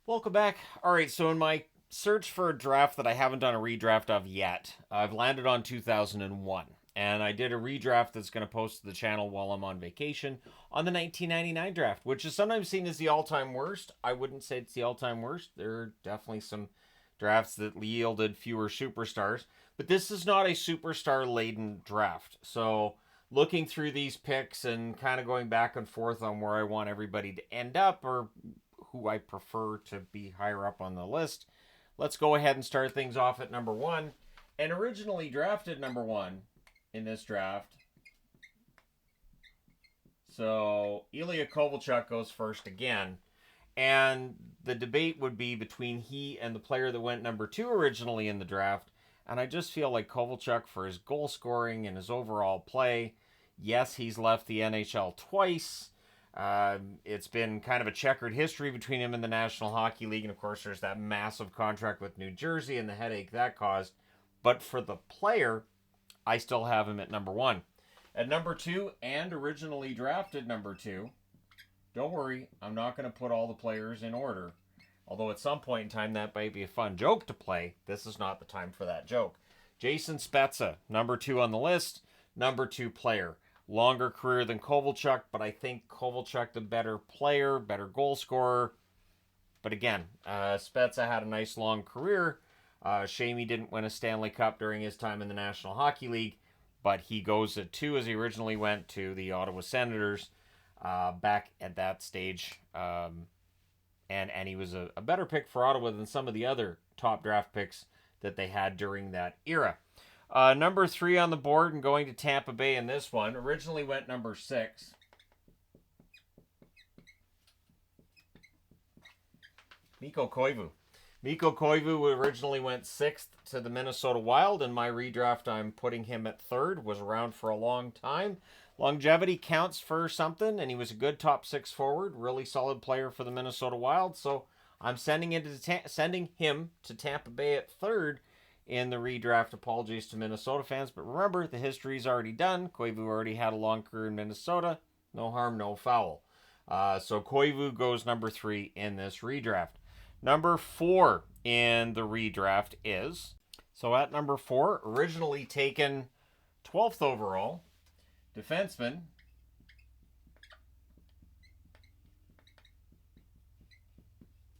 Welcome back. All right, so in my search for a draft that I haven't done a redraft of yet, I've landed on 2001. And I did a redraft that's going to post to the channel while I'm on vacation on the 1999 draft, which is sometimes seen as the all time worst. I wouldn't say it's the all time worst. There are definitely some drafts that yielded fewer superstars, but this is not a superstar laden draft. So, looking through these picks and kind of going back and forth on where I want everybody to end up or who I prefer to be higher up on the list. Let's go ahead and start things off at number one. And originally drafted number one in this draft. So Ilya Kovalchuk goes first again. And the debate would be between he and the player that went number two originally in the draft. And I just feel like Kovalchuk, for his goal scoring and his overall play, yes, he's left the NHL twice. It's been kind of a checkered history between him and the National Hockey League. And of course, there's that massive contract with New Jersey and the headache that caused. But for the player, I still have him at number one. At number two, and originally drafted number two, don't worry, I'm not going to put all the players in order. Although at some point in time that might be a fun joke to play, this is not the time for that joke. Jason Spezza, number two on the list, number two player. Longer career than Kovalchuk, but I think Kovalchuk the better player, better goal scorer. But again, Spezza had a nice long career. Shame he didn't win a Stanley Cup during his time in the National Hockey League, but he goes at two as he originally went to the Ottawa Senators back at that stage. And he was a better pick for Ottawa than some of the other top draft picks that they had during that era. Number three on the board and going to Tampa Bay in this one. Originally went number six. Mikko Koivu. Mikko Koivu originally went sixth to the Minnesota Wild. In my redraft, I'm putting him at third. Was around for a long time. Longevity counts for something, and he was a good top six forward. Really solid player for the Minnesota Wild. So I'm sending him to Tampa Bay at third in the redraft. Apologies to Minnesota fans, but remember, the history's already done. Koivu already had a long career in Minnesota. No harm, no foul. So Koivu goes number three in this redraft. Number four in the redraft is, so at number four, originally taken 12th overall, defenseman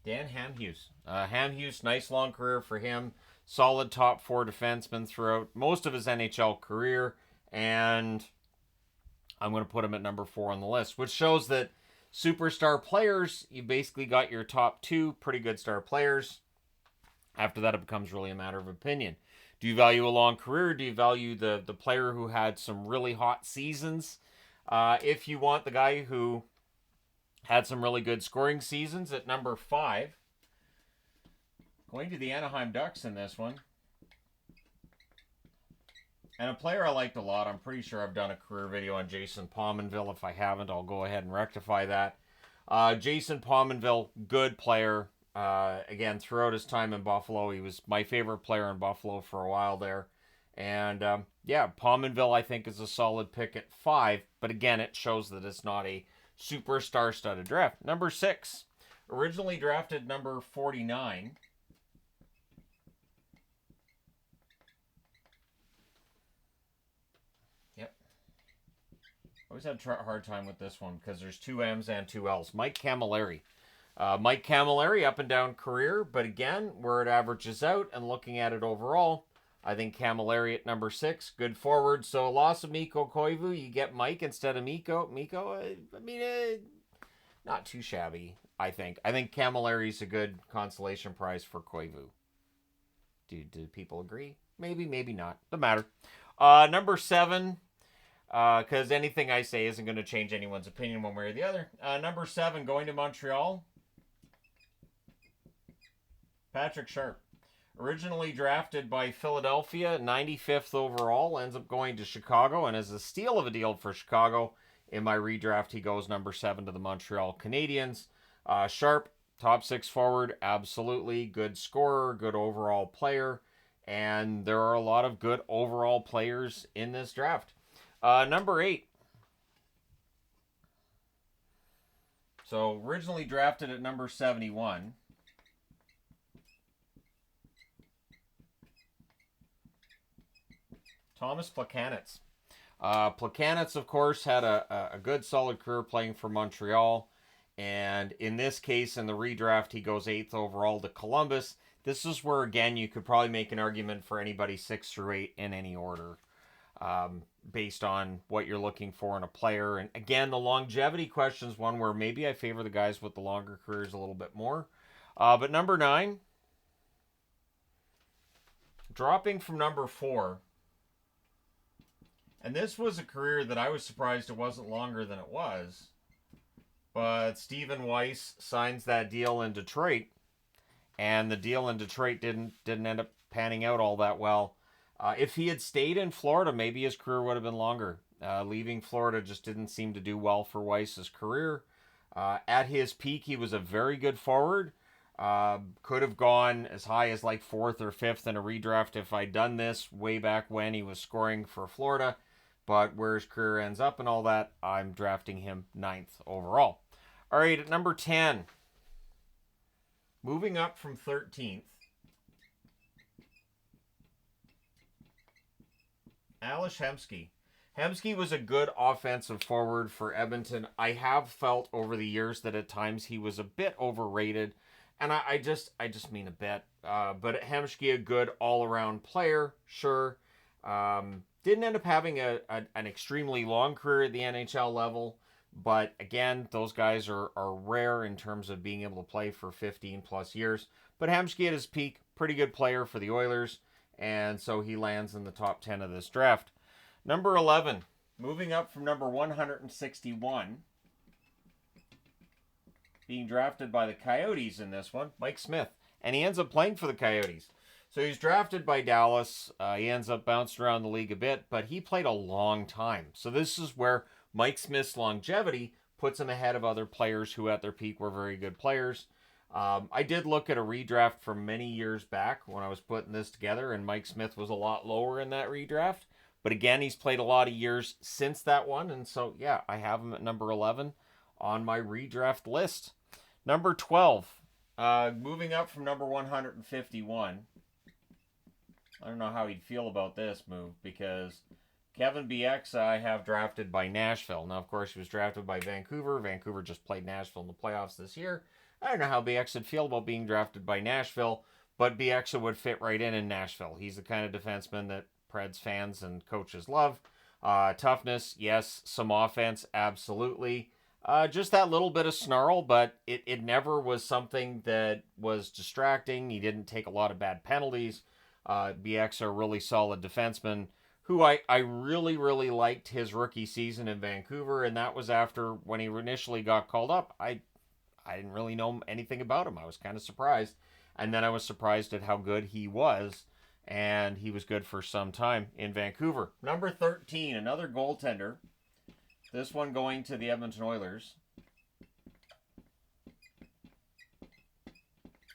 Dan Hamhuis. Hamhuis, nice long career for him. Solid top four defenseman throughout most of his NHL career. And I'm going to put him at number four on the list, which shows that superstar players, you basically got your top two pretty good star players. After that, it becomes really a matter of opinion. Do you value a long career? Do you value the player who had some really hot seasons? If you want the guy who had some really good scoring seasons at number five, going to the Anaheim Ducks in this one. And a player I liked a lot, I'm pretty sure I've done a career video on Jason Pominville. If I haven't, I'll go ahead and rectify that. Jason Pominville, good player. Again, throughout his time in Buffalo, he was my favorite player in Buffalo for a while there. And yeah, Pominville, I think, is a solid pick at five. But again, it shows that it's not a superstar studded draft. Number six, originally drafted number 49. Yep. Always had a hard time with this one because there's two M's and two L's. Mike Camilleri. Mike Camilleri, up and down career, but again, where it averages out and looking at it overall, I think Camilleri at number six, good forward. So loss of Mikko Koivu, you get Mike instead of Mikko. Not too shabby, I think. I think Camilleri's a good consolation prize for Koivu. Do people agree? Maybe, maybe not. Doesn't matter. Number seven, because anything I say isn't going to change anyone's opinion one way or the other. Number seven, going to Montreal. Patrick Sharp. Originally drafted by Philadelphia, 95th overall, ends up going to Chicago, and as a steal of a deal for Chicago, in my redraft, he goes number seven to the Montreal Canadiens. Sharp, top six forward, absolutely good scorer, good overall player, and there are a lot of good overall players in this draft. Number eight. So originally drafted at number 71. Thomas Plekanec. Plekanec, of course, had a good solid career playing for Montreal. And in this case, in the redraft, he goes 8th overall to Columbus. This is where, again, you could probably make an argument for anybody 6 through 8 in any order, based on what you're looking for in a player. And again, the longevity question is one where maybe I favor the guys with the longer careers a little bit more. But number 9, dropping from number 4. And this was a career that I was surprised it wasn't longer than it was. But Stephen Weiss signs that deal in Detroit, and the deal in Detroit didn't end up panning out all that well. If he had stayed in Florida, maybe his career would have been longer. Leaving Florida just didn't seem to do well for Weiss's career. At his peak, he was a very good forward. Could have gone as high as like 4th or 5th in a redraft if I'd done this way back when he was scoring for Florida. But where his career ends up and all that, I'm drafting him 9th overall. All right, at number 10, moving up from 13th, Ales Hemsky. Hemsky was a good offensive forward for Edmonton. I have felt over the years that at times he was a bit overrated, and I just mean a bit. But Hemsky, a good all-around player, sure. Didn't end up having an extremely long career at the NHL level, but again, those guys are rare in terms of being able to play for 15 plus years. But Hemsky at his peak, pretty good player for the Oilers, and so he lands in the top 10 of this draft. Number 11, moving up from number 161, being drafted by the Coyotes in this one, Mike Smith. And he ends up playing for the Coyotes. So he's drafted by Dallas. He ends up bouncing around the league a bit, but he played a long time. So this is where Mike Smith's longevity puts him ahead of other players who at their peak were very good players. I did look at a redraft from many years back when I was putting this together, and Mike Smith was a lot lower in that redraft. But again, he's played a lot of years since that one, and so, yeah, I have him at number 11 on my redraft list. Number 12, moving up from number 151. I don't know how he'd feel about this move, because Kevin Bieksa I have drafted by Nashville. Now, of course, he was drafted by Vancouver. Vancouver just played Nashville in the playoffs this year. I don't know how Bieksa would feel about being drafted by Nashville, but Bieksa would fit right in Nashville. He's the kind of defenseman that Preds fans and coaches love. Toughness, yes. Some offense, absolutely. Just that little bit of snarl, but it never was something that was distracting. He didn't take a lot of bad penalties. Bieksa, a really solid defenseman who I really, really liked his rookie season in Vancouver, and that was after when he initially got called up. I didn't really know anything about him. I was kind of surprised, and then I was surprised at how good he was, and he was good for some time in Vancouver. Number 13, another goaltender. This one going to the Edmonton Oilers.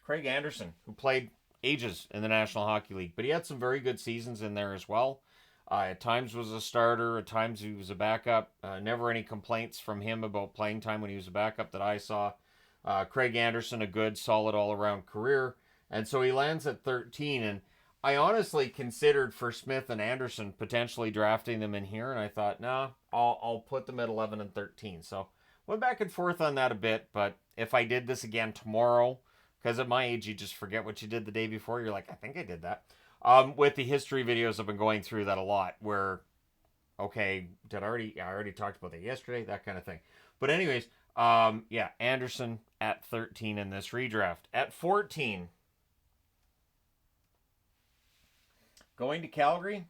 Craig Anderson, who played ages in the National Hockey League, but he had some very good seasons in there as well. At times was a starter, at times he was a backup. Never any complaints from him about playing time when he was a backup that I saw. Craig Anderson, a good, solid all-around career. And so he lands at 13, and I honestly considered for Smith and Anderson potentially drafting them in here, and I thought, nah, I'll put them at 11 and 13. So went back and forth on that a bit, but if I did this again tomorrow, because at my age, you just forget what you did the day before. You're like, I think I did that. With the history videos, I've been going through that a lot where, okay, I already talked about that yesterday, that kind of thing. But anyways, yeah, Anderson at 13 in this redraft. At 14, going to Calgary,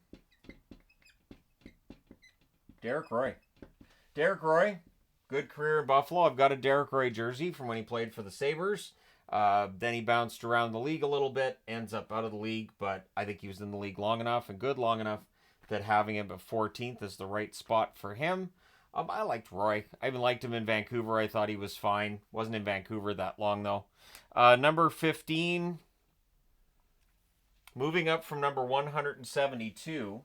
Derek Roy. Derek Roy, good career in Buffalo. I've got a Derek Roy jersey from when he played for the Sabres. Then he bounced around the league a little bit, ends up out of the league, but I think he was in the league long enough and good long enough that having him at 14th is the right spot for him. I liked Roy. I even liked him in Vancouver. I thought he was fine. Wasn't in Vancouver that long, though. Number 15, moving up from number 172,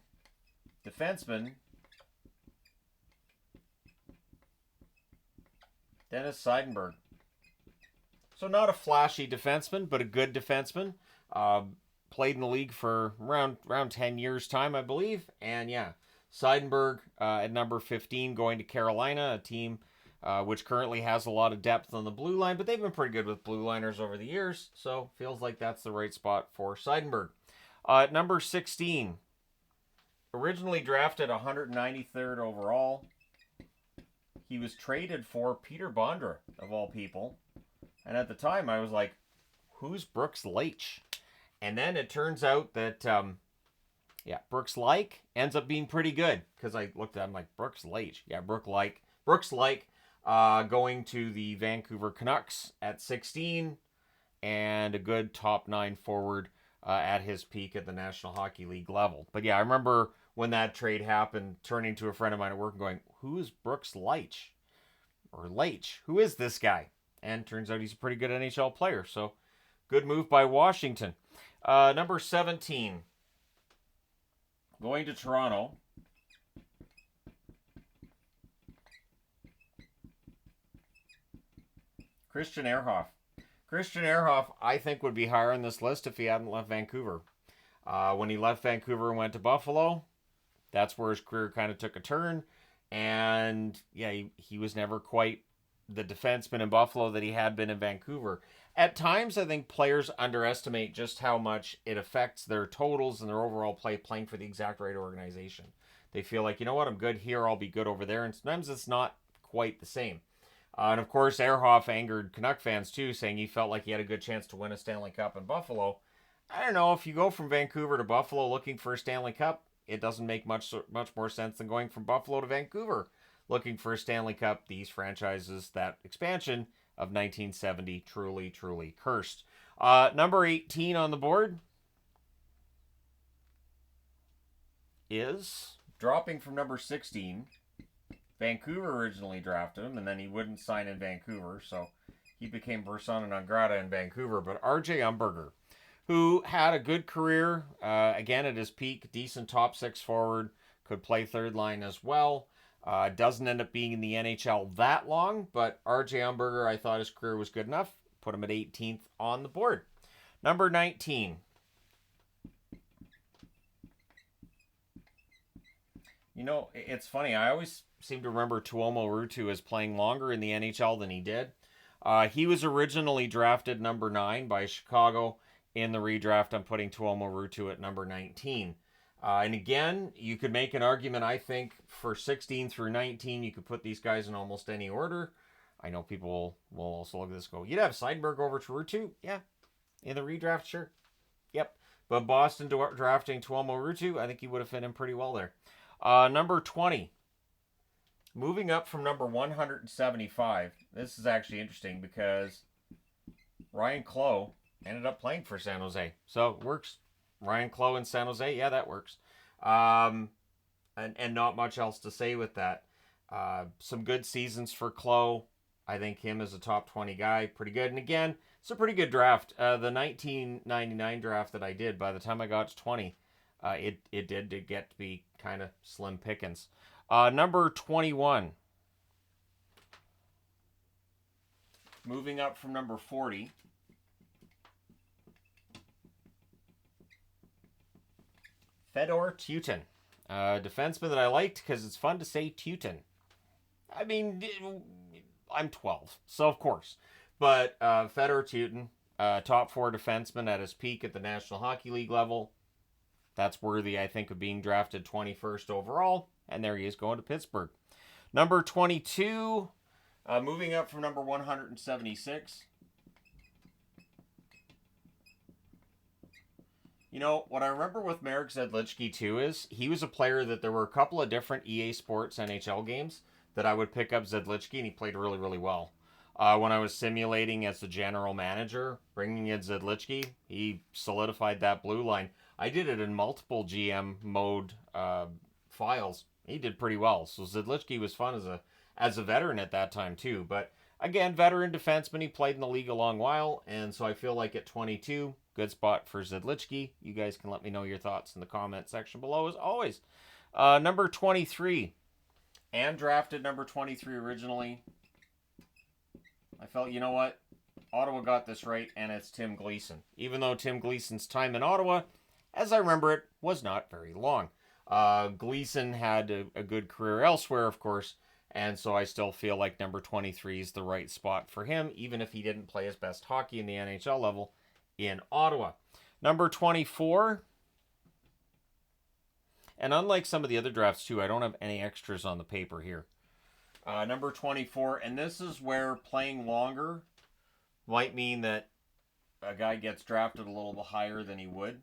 defenseman Dennis Seidenberg. So not a flashy defenseman, but a good defenseman. played in the league for around 10 years' time, I believe. And yeah, Seidenberg at number 15 going to Carolina, a team which currently has a lot of depth on the blue line, but they've been pretty good with blue liners over the years, so feels like that's the right spot for Seidenberg. At number 16, originally drafted 193rd overall, he was traded for Peter Bondra, of all people. And at the time, I was like, who's Brooks Leach? And then it turns out that, Brooks Laich ends up being pretty good. Because I looked at him like, Brooks Leach. Yeah, Brooks Laich going to the Vancouver Canucks at 16. And a good top 9 forward at his peak at the National Hockey League level. But yeah, I remember when that trade happened, turning to a friend of mine at work and going, who's Brooks Leach? Or Leach? Who is this guy? And turns out he's a pretty good NHL player. So good move by Washington. Number 17. Going to Toronto. Christian Ehrhoff. Christian Ehrhoff, I think, would be higher on this list if he hadn't left Vancouver. When he left Vancouver and went to Buffalo, that's where his career kind of took a turn. And yeah, he was never quite the defenseman in Buffalo that he had been in Vancouver. At times, I think players underestimate just how much it affects their totals and their overall play playing for the exact right organization. They feel like, you know what, I'm good here, I'll be good over there. And sometimes it's not quite the same. And of course, Ehrhoff angered Canuck fans too, saying he felt like he had a good chance to win a Stanley Cup in Buffalo. I don't know, if you go from Vancouver to Buffalo looking for a Stanley Cup, it doesn't make much more sense than going from Buffalo to Vancouver looking for a Stanley Cup. These franchises, that expansion of 1970, truly cursed. Number 18 on the board is dropping from number 16. Vancouver originally drafted him, and then he wouldn't sign in Vancouver, so he became persona non grata in Vancouver. But R.J. Umberger, who had a good career, again at his peak, decent top 6 forward, could play third line as well. Doesn't end up being in the NHL that long, but R.J. Umberger, I thought his career was good enough. Put him at 18th on the board. Number 19. You know, it's funny. I always seem to remember Tuomo Ruutu as playing longer in the NHL than he did. He was originally drafted number 9 by Chicago. In the redraft, I'm putting Tuomo Ruutu at number 19. And again, you could make an argument, I think, for 16 through 19, you could put these guys in almost any order. I know people will also look at this and go, you'd have Seidenberg over to Ruutu? Yeah. In the redraft, sure. Yep. But Boston drafting Tuomo Ruutu, I think he would have fit in pretty well there. Number 20. Moving up from number 175. This is actually interesting because Ryan Clough ended up playing for San Jose. So it works. Ryan Clough in San Jose, yeah, that works. And not much else to say with that. Some good seasons for Clough. I think him as a top 20 guy, pretty good. And again, it's a pretty good draft. The 1999 draft that I did, by the time I got to 20, it did get to be kind of slim pickings. Number 21. Moving up from number 40. Fedor Tyutin. Defenseman that I liked because it's fun to say Tyutin. I mean, I'm 12, so of course. But Fedor Tyutin, top 4 defenseman at his peak at the National Hockey League level. That's worthy, I think, of being drafted 21st overall. And there he is going to Pittsburgh. Number 22, moving up from number 176. You know, what I remember with Marek Zedlichky, too, is he was a player that there were a couple of different EA Sports NHL games that I would pick up Zedlichky, and he played really well. When I was simulating as the general manager, bringing in Zedlichky, he solidified that blue line. I did it in multiple GM mode files. He did pretty well. So Zedlichky was fun as a veteran at that time, too. But again, veteran defenseman, he played in the league a long while, and so I feel like at 22... good spot for Zedlichky. You guys can let me know your thoughts in the comment section below, as always. Number 23. And drafted number 23 originally. I felt, you know what? Ottawa got this right, and it's Tim Gleason. Even though Tim Gleason's time in Ottawa, as I remember it, was not very long. Gleason had a good career elsewhere, of course, and so I still feel like number 23 is the right spot for him, even if he didn't play his best hockey in the NHL level in Ottawa. Number 24, and unlike some of the other drafts too, I don't have any extras on the paper here. Number 24, and this is where playing longer might mean that a guy gets drafted a little bit higher than he would.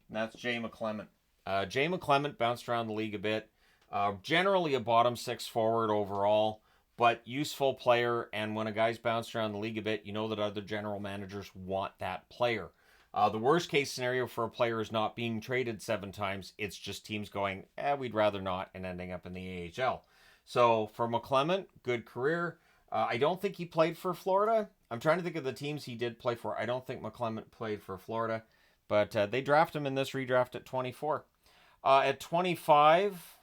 And that's Jay McClement. Jay McClement bounced around the league a bit. Generally a bottom six forward overall, but useful player. And when a guy's bounced around the league a bit, you know that other general managers want that player. The worst case scenario for a player is not being traded 7 times. It's just teams going, we'd rather not, and ending up in the AHL. So for McClement, good career. I don't think he played for Florida. I'm trying to think of the teams he did play for. I don't think McClement played for Florida, but they draft him in this redraft at 24. At 25...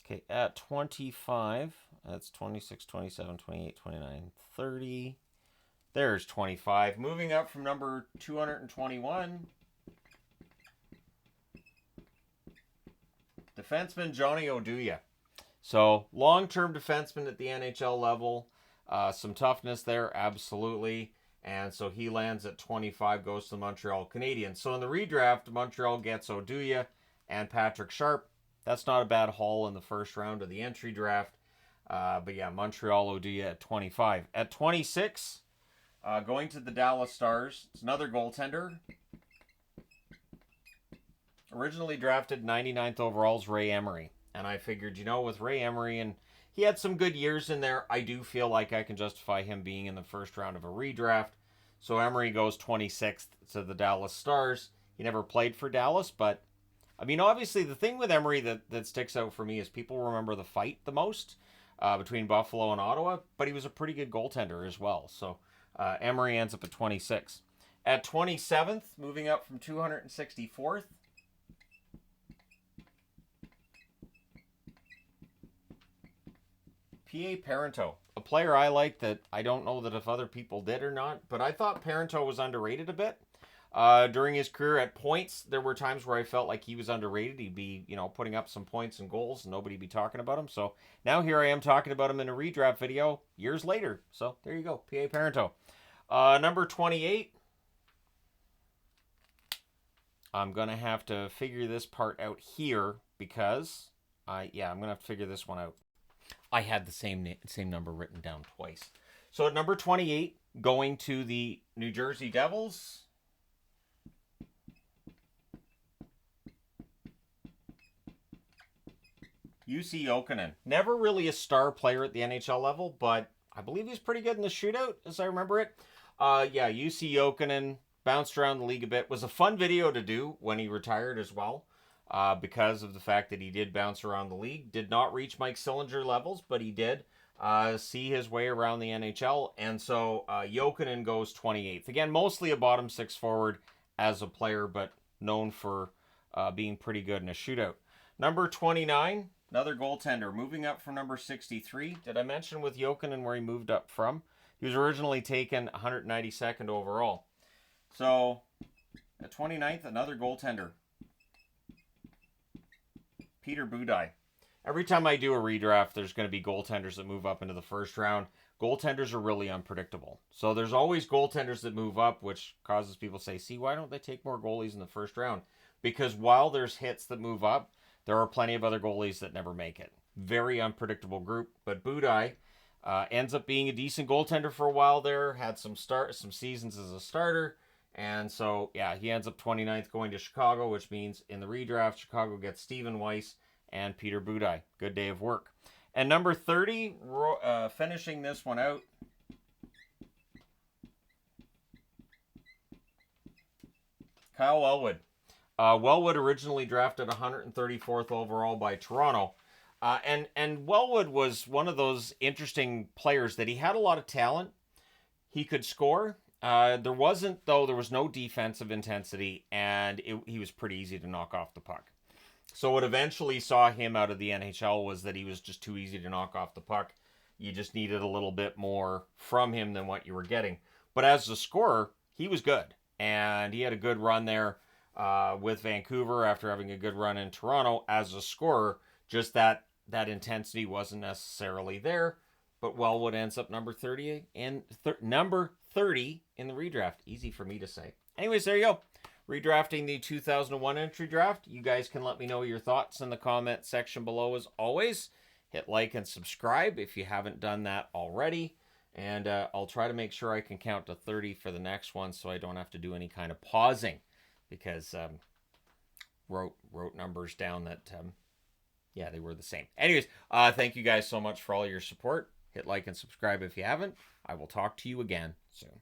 Okay, at 25, that's 26, 27, 28, 29, 30. There's 25. Moving up from number 221, defenseman Johnny Oduya. So, long-term defenseman at the NHL level. Some toughness there, absolutely. And so he lands at 25, goes to the Montreal Canadiens. So in the redraft, Montreal gets Oduya and Patrick Sharp. That's not a bad haul in the first round of the entry draft. But yeah, Montreal Oduya at 25. At 26, going to the Dallas Stars, it's another goaltender. Originally drafted 99th overall is Ray Emery. And I figured, with Ray Emery, and he had some good years in there, I do feel like I can justify him being in the first round of a redraft. So Emery goes 26th to the Dallas Stars. He never played for Dallas, but obviously the thing with Emery that sticks out for me is people remember the fight the most between Buffalo and Ottawa, but he was a pretty good goaltender as well. So Emery ends up at 26. At 27th, moving up from 264th, P.A. Parento, a player I like that I don't know that if other people did or not, but I thought Parento was underrated a bit. During his career at points, there were times where I felt like he was underrated. He'd be, putting up some points and goals, and nobody'd be talking about him. So now here I am talking about him in a redraft video years later. So there you go, P.A. Parento. Number 28. I'm going to have to figure this part out here because I'm going to have to figure this one out. I had the same number written down twice. So at number 28, going to the New Jersey Devils, UC Jokinen. Never really a star player at the NHL level, but I believe he's pretty good in the shootout, as I remember it. UC Jokinen bounced around the league a bit. Was a fun video to do when he retired as well. Because of the fact that he did bounce around the league. Did not reach Mike Sillinger levels, but he did see his way around the NHL. And so Jokinen goes 28th. Again, mostly a bottom six forward as a player, but known for being pretty good in a shootout. Number 29, another goaltender, moving up from number 63. Did I mention with Jokinen where he moved up from? He was originally taken 192nd overall. So at 29th, another goaltender, Peter Budaj. Every time I do a redraft, there's going to be goaltenders that move up into the first round. Goaltenders are really unpredictable. So there's always goaltenders that move up, which causes people to say, see, why don't they take more goalies in the first round? Because while there's hits that move up, there are plenty of other goalies that never make it. Very unpredictable group. But Budaj ends up being a decent goaltender for a while there. Had some seasons as a starter. And so, he ends up 29th going to Chicago, which means in the redraft, Chicago gets Stephen Weiss and Peter Budaj. Good day of work. And number 30, finishing this one out, Kyle Wellwood. Wellwood originally drafted 134th overall by Toronto. And Wellwood was one of those interesting players that he had a lot of talent. He could score. There was no defensive intensity, and he was pretty easy to knock off the puck. So what eventually saw him out of the NHL was that he was just too easy to knock off the puck. You just needed a little bit more from him than what you were getting. But as a scorer, he was good. And he had a good run there with Vancouver after having a good run in Toronto. As a scorer, just that intensity wasn't necessarily there. But Wellwood ends up number 30 in number 30 in the redraft. Easy for me to say. Anyways, there you go. Redrafting the 2001 entry draft. You guys can let me know your thoughts in the comment section below as always. Hit like and subscribe if you haven't done that already. And I'll try to make sure I can count to 30 for the next one so I don't have to do any kind of pausing. Because wrote numbers down that, yeah, they were the same. Anyways, thank you guys so much for all your support. Hit like and subscribe if you haven't. I will talk to you again soon.